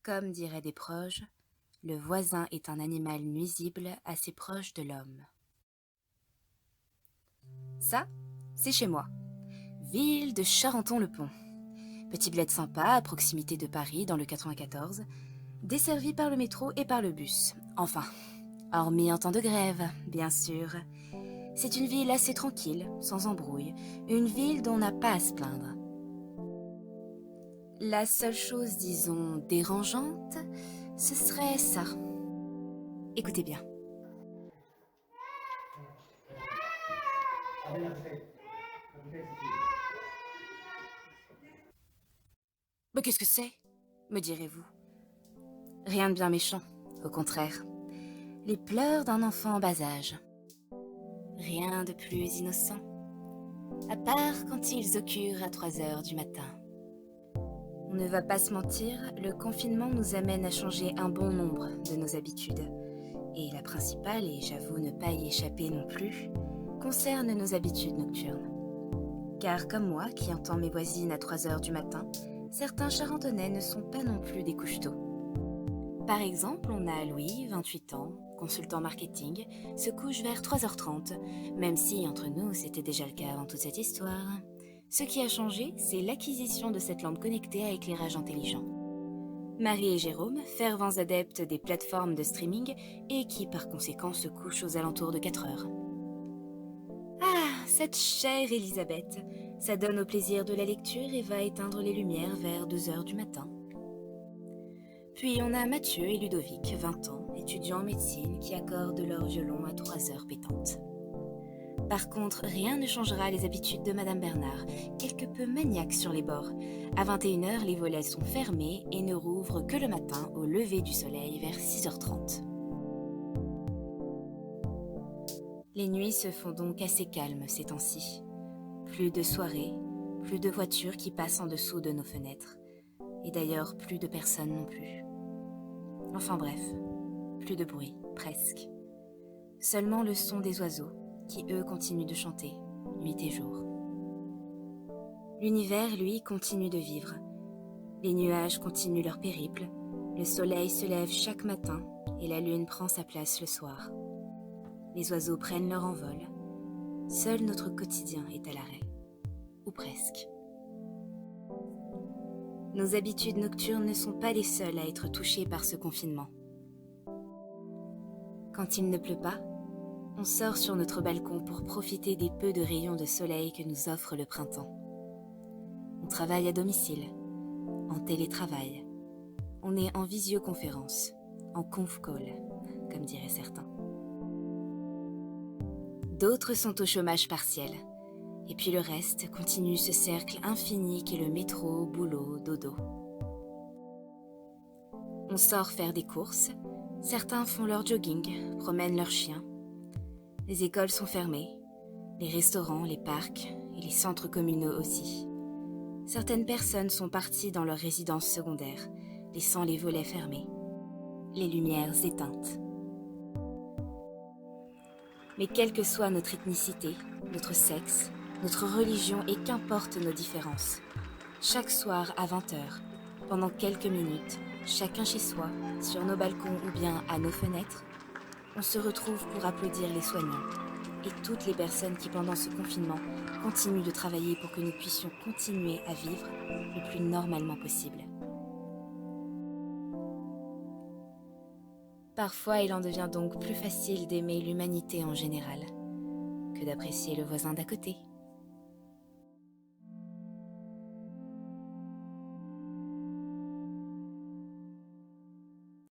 Comme diraient des proches, le voisin est un animal nuisible assez proche de l'homme. Ça, c'est chez moi. Ville de Charenton-le-Pont. Petit bled sympa à proximité de Paris dans le 94, desservi par le métro et par le bus. Enfin, hormis en temps de grève, bien sûr. C'est une ville assez tranquille, sans embrouille, une ville dont on n'a pas à se plaindre. La seule chose, disons, dérangeante, ce serait ça. Écoutez bien. Mais qu'est-ce que c'est, me direz-vous? Rien de bien méchant, au contraire. Les pleurs d'un enfant en bas âge. Rien de plus innocent, à part quand ils occurrent à 3 heures du matin. On ne va pas se mentir, le confinement nous amène à changer un bon nombre de nos habitudes. Et la principale, et j'avoue ne pas y échapper non plus, concerne nos habitudes nocturnes. Car comme moi, qui entends mes voisines à 3 heures du matin, certains Charentonais ne sont pas non plus des couche-tôt. Par exemple, on a Louis, 28 ans, consultant marketing, se couche vers 3h30, même si entre nous c'était déjà le cas avant toute cette histoire. Ce qui a changé, c'est l'acquisition de cette lampe connectée à éclairage intelligent. Marie et Jérôme, fervents adeptes des plateformes de streaming et qui par conséquent se couchent aux alentours de 4 heures. Ah, cette chère Elisabeth, s'adonne au plaisir de la lecture et va éteindre les lumières vers 2 heures du matin. Puis on a Mathieu et Ludovic, 20 ans, étudiants en médecine, qui accordent leur violon à 3 heures pétantes. Par contre, rien ne changera les habitudes de Madame Bernard, quelque peu maniaque sur les bords. À 21h, les volets sont fermés et ne rouvrent que le matin au lever du soleil vers 6h30. Les nuits se font donc assez calmes ces temps-ci. Plus de soirées, plus de voitures qui passent en dessous de nos fenêtres. Et d'ailleurs, plus de personnes non plus. Enfin bref, plus de bruit, presque. Seulement le son des oiseaux, qui eux continuent de chanter, nuit et jour. L'univers, lui, continue de vivre. Les nuages continuent leur périple, le soleil se lève chaque matin et la lune prend sa place le soir. Les oiseaux prennent leur envol. Seul notre quotidien est à l'arrêt. Ou presque. Nos habitudes nocturnes ne sont pas les seules à être touchées par ce confinement. Quand il ne pleut pas, on sort sur notre balcon pour profiter des peu de rayons de soleil que nous offre le printemps. On travaille à domicile, en télétravail. On est en visioconférence, en conf call, comme diraient certains. D'autres sont au chômage partiel. Et puis le reste continue ce cercle infini qu'est le métro, boulot, dodo. On sort faire des courses, certains font leur jogging, promènent leurs chiens. Les écoles sont fermées, les restaurants, les parcs et les centres communaux aussi. Certaines personnes sont parties dans leur résidence secondaire, laissant les volets fermés, les lumières éteintes. Mais quelle que soit notre ethnicité, notre sexe, notre religion et qu'importe nos différences, chaque soir à 20h, pendant quelques minutes, chacun chez soi, sur nos balcons ou bien à nos fenêtres, on se retrouve pour applaudir les soignants et toutes les personnes qui, pendant ce confinement, continuent de travailler pour que nous puissions continuer à vivre le plus normalement possible. Parfois, il en devient donc plus facile d'aimer l'humanité en général que d'apprécier le voisin d'à côté.